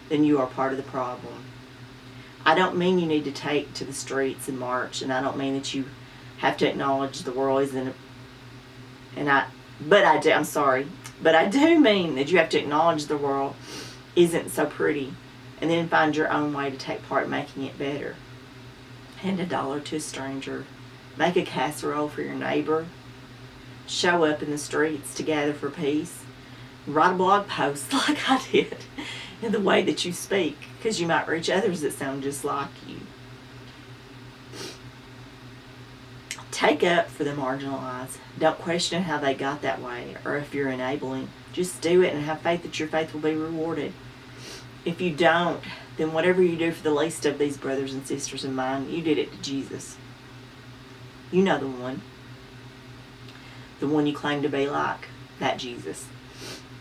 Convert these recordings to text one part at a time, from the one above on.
then you are part of the problem. I don't mean you need to take to the streets and march, and I don't mean that you have to acknowledge the world isn't, but I do mean that you have to acknowledge the world isn't so pretty, and then find your own way to take part in making it better. Hand $1 to a stranger. Make a casserole for your neighbor. Show up in the streets to gather for peace. Write a blog post like I did in the way that you speak, because you might reach others that sound just like you. Take up for the marginalized. Don't question how they got that way or if you're enabling. Just do it and have faith that your faith will be rewarded. If you don't, then whatever you do for the least of these brothers and sisters of mine, you did it to Jesus. You know the one. The one you claim to be like, that Jesus.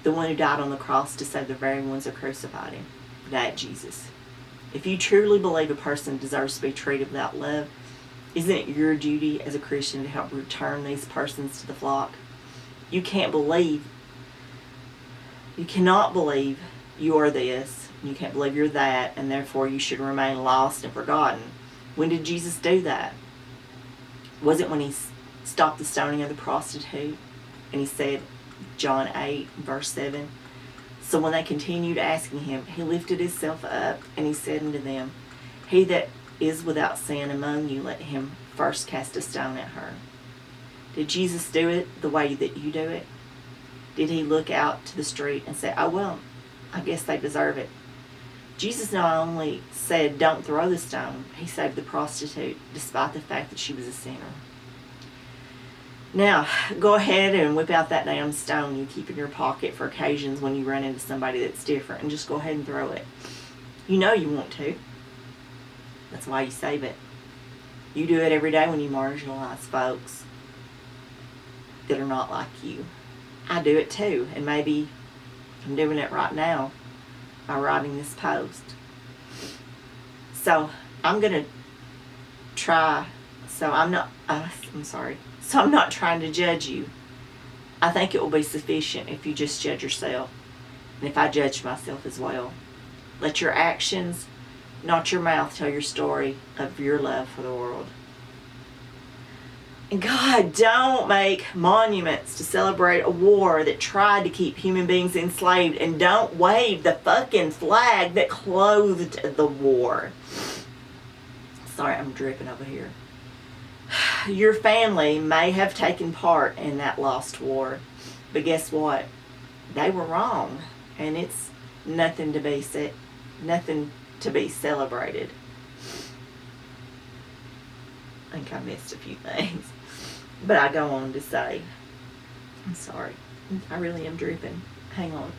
The one who died on the cross to save the very ones that crucified him, that Jesus. If you truly believe a person deserves to be treated without love, isn't it your duty as a Christian to help return these persons to the flock? You cannot believe you are this, you can't believe you're that, and therefore you should remain lost and forgotten. When did Jesus do that? Was it when he stopped the stoning of the prostitute and he said, John 8, verse 7, so when they continued asking him, he lifted himself up and he said unto them, he that is without sin among you, let him first cast a stone at her. Did Jesus do it the way that you do it? Did he look out to the street and say, oh well, I guess they deserve it? Jesus not only said don't throw the stone, he saved the prostitute despite the fact that she was a sinner. Now, go ahead and whip out that damn stone you keep in your pocket for occasions when you run into somebody that's different, and just go ahead and throw it. You know you want to. That's why you save it. You do it every day when you marginalize folks that are not like you. I do it too, and maybe I'm doing it right now by writing this post. So I'm going to try, I'm not trying to judge you. I think it will be sufficient if you just judge yourself, and if I judge myself as well. Let your actions, not your mouth, tell your story of your love for the world. And God, don't make monuments to celebrate a war that tried to keep human beings enslaved, and don't wave the fucking flag that clothed the war. Sorry, I'm dripping over here. Your family may have taken part in that lost war, but guess what? They were wrong, and it's nothing to be celebrated. I think I missed a few things, but I go on to say, I'm sorry, I really am dripping. Hang on.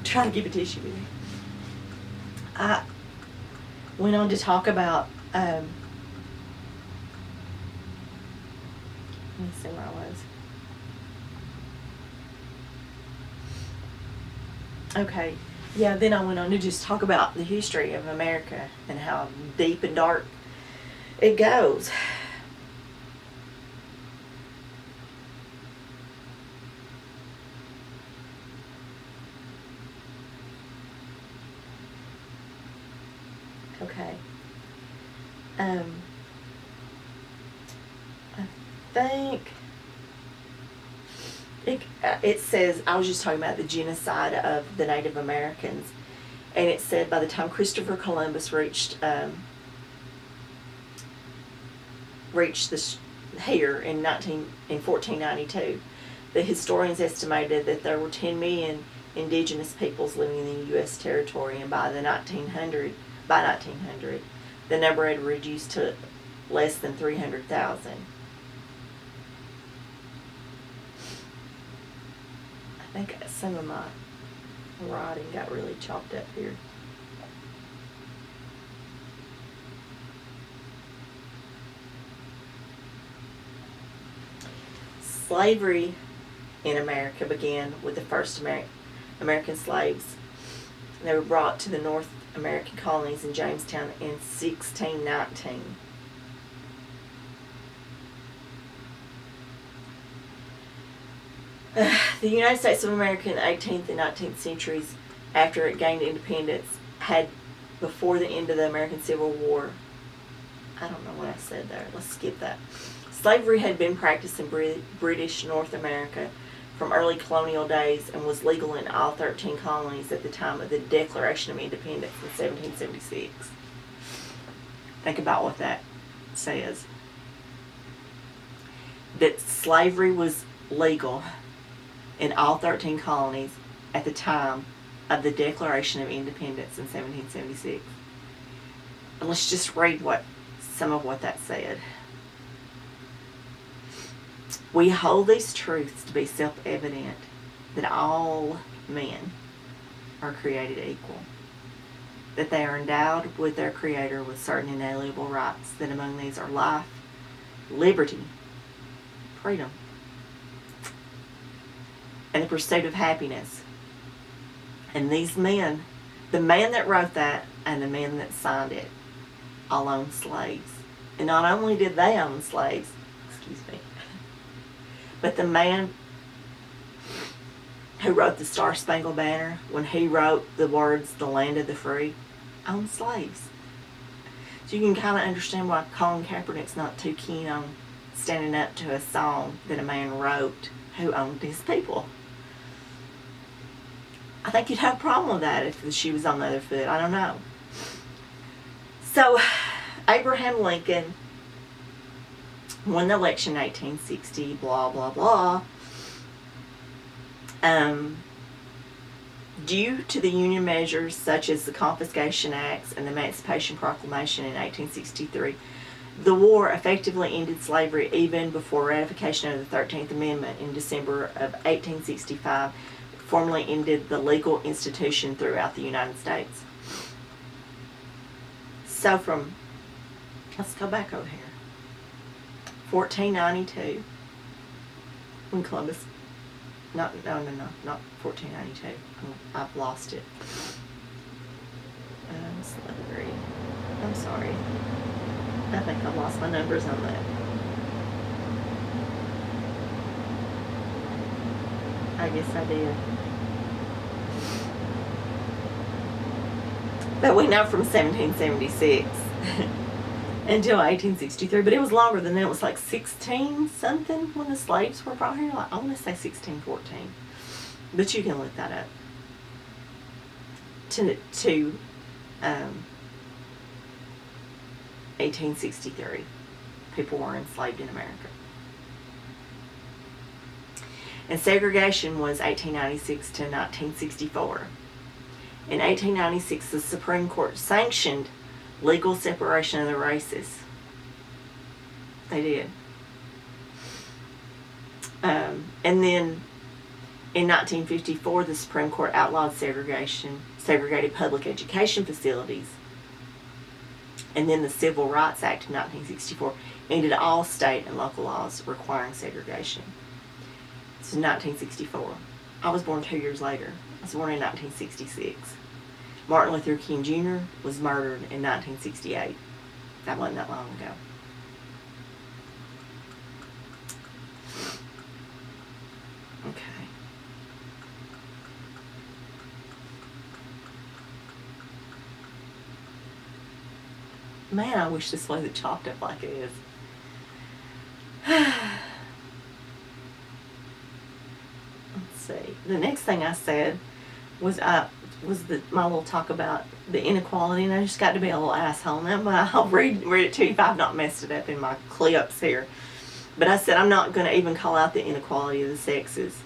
Try to keep a tissue with me. I went on to talk about, let me see where I was. Okay, yeah, then I went on to just talk about the history of America and how deep and dark it goes. Okay. I think it says, I was just talking about the genocide of the Native Americans, and it said by the time Christopher Columbus reached here in 1492, the historians estimated that there were 10 million indigenous peoples living in the U.S. territory, and by 1900, the number had reduced to less than 300,000. I think some of my writing got really chopped up here. Slavery in America began with the first American slaves. They were brought to the North American colonies in Jamestown in 1619. The United States of America in the 18th and 19th centuries, after it gained independence, had, before the end of the American Civil War, I don't know what I said there. Let's skip that. Slavery had been practiced in British North America from early colonial days and was legal in all 13 colonies at the time of the Declaration of Independence in 1776. Think about what that says. That slavery was legal in all 13 colonies at the time of the Declaration of Independence in 1776. And let's just read some of what that said. We hold these truths to be self-evident, that all men are created equal, that they are endowed with their Creator with certain inalienable rights, that among these are life, liberty, freedom, and the pursuit of happiness. And these men, the man that wrote that and the man that signed it, all owned slaves. And not only did they own slaves, but the man who wrote the Star-Spangled Banner, when he wrote the words, "the land of the free," owned slaves. So you can kind of understand why Colin Kaepernick's not too keen on standing up to a song that a man wrote who owned his people. I think you'd have a problem with that if the shoe was on the other foot. I don't know. So, Abraham Lincoln won the election in 1860, blah, blah, blah. Due to the Union measures such as the Confiscation Acts and the Emancipation Proclamation in 1863, the war effectively ended slavery even before ratification of the 13th Amendment in December of 1865 formally ended the legal institution throughout the United States. So let's go back over here. 1492, when Columbus, not 1492, I've lost it. Slavery, I'm sorry. I think I've lost my numbers on that. I guess I did. But we know from 1776 until 1863, but it was longer than that. It was like 16 something when the slaves were brought here. Like, I want to say 1614, but you can look that up. To 1863, people were enslaved in America. And segregation was 1896 to 1964. In 1896, the Supreme Court sanctioned legal separation of the races. They did. And then in 1954, the Supreme Court outlawed segregated public education facilities. And then the Civil Rights Act of 1964 ended all state and local laws requiring segregation. This is 1964. I was born 2 years later. I was born in 1966. Martin Luther King Jr. was murdered in 1968. That wasn't that long ago. Okay. Man, I wish this wasn't chopped up like it is. Let's see. The next thing I said was my little talk about the inequality, and I just got to be a little asshole now, but I'll read it to you if I've not messed it up in my clips here. But I said I'm not going to even call out the inequality of the sexes,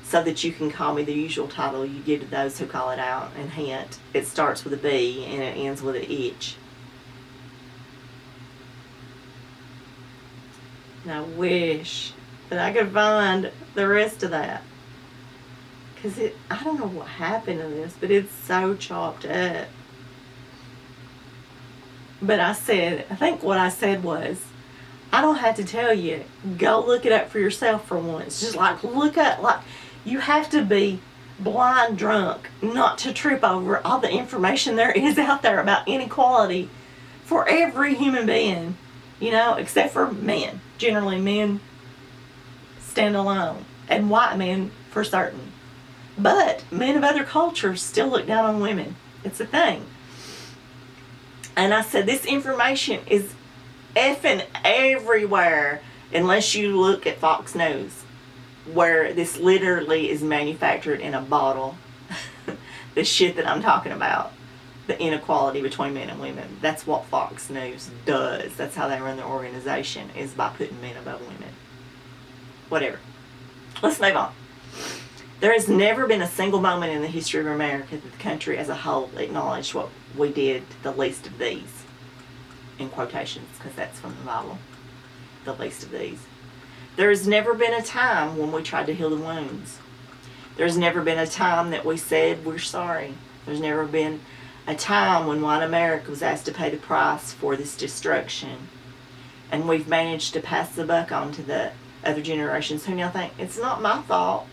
so that you can call me the usual title you give to those who call it out. And hint, it starts with a B and it ends with an H. And I wish that I could find the rest of that. Because I don't know what happened to this, but it's so chopped up. But I think what I said was, I don't have to tell you, go look it up for yourself for once. Just you have to be blind drunk not to trip over all the information there is out there about inequality for every human being, except for men. Generally, men stand alone and white men for certain. But men of other cultures still look down on women. It's a thing. And I said, this information is effing everywhere unless you look at Fox News, where this literally is manufactured in a bottle. The shit that I'm talking about. The inequality between men and women. That's what Fox News does. That's how they run their organization, is by putting men above women. Whatever. Let's move on. There has never been a single moment in the history of America that the country as a whole acknowledged what we did to the least of these. In quotations, because that's from the Bible. The least of these. There has never been a time when we tried to heal the wounds. There's never been a time that we said we're sorry. There's never been a time when white America was asked to pay the price for this destruction. And we've managed to pass the buck on to the other generations who now think, it's not my fault.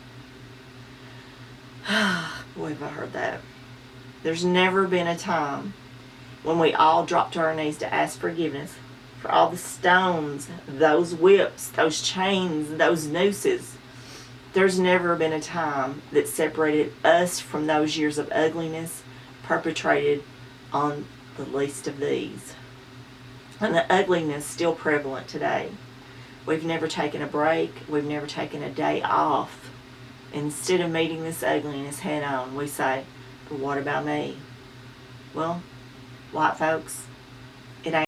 Boy, have I heard that. There's never been a time when we all dropped to our knees to ask forgiveness for all the stones, those whips, those chains, those nooses. There's never been a time that separated us from those years of ugliness perpetrated on the least of these. And the ugliness is still prevalent today. We've never taken a break. We've never taken a day off. Instead of meeting this ugliness head on, we say, but what about me? Well, white folks,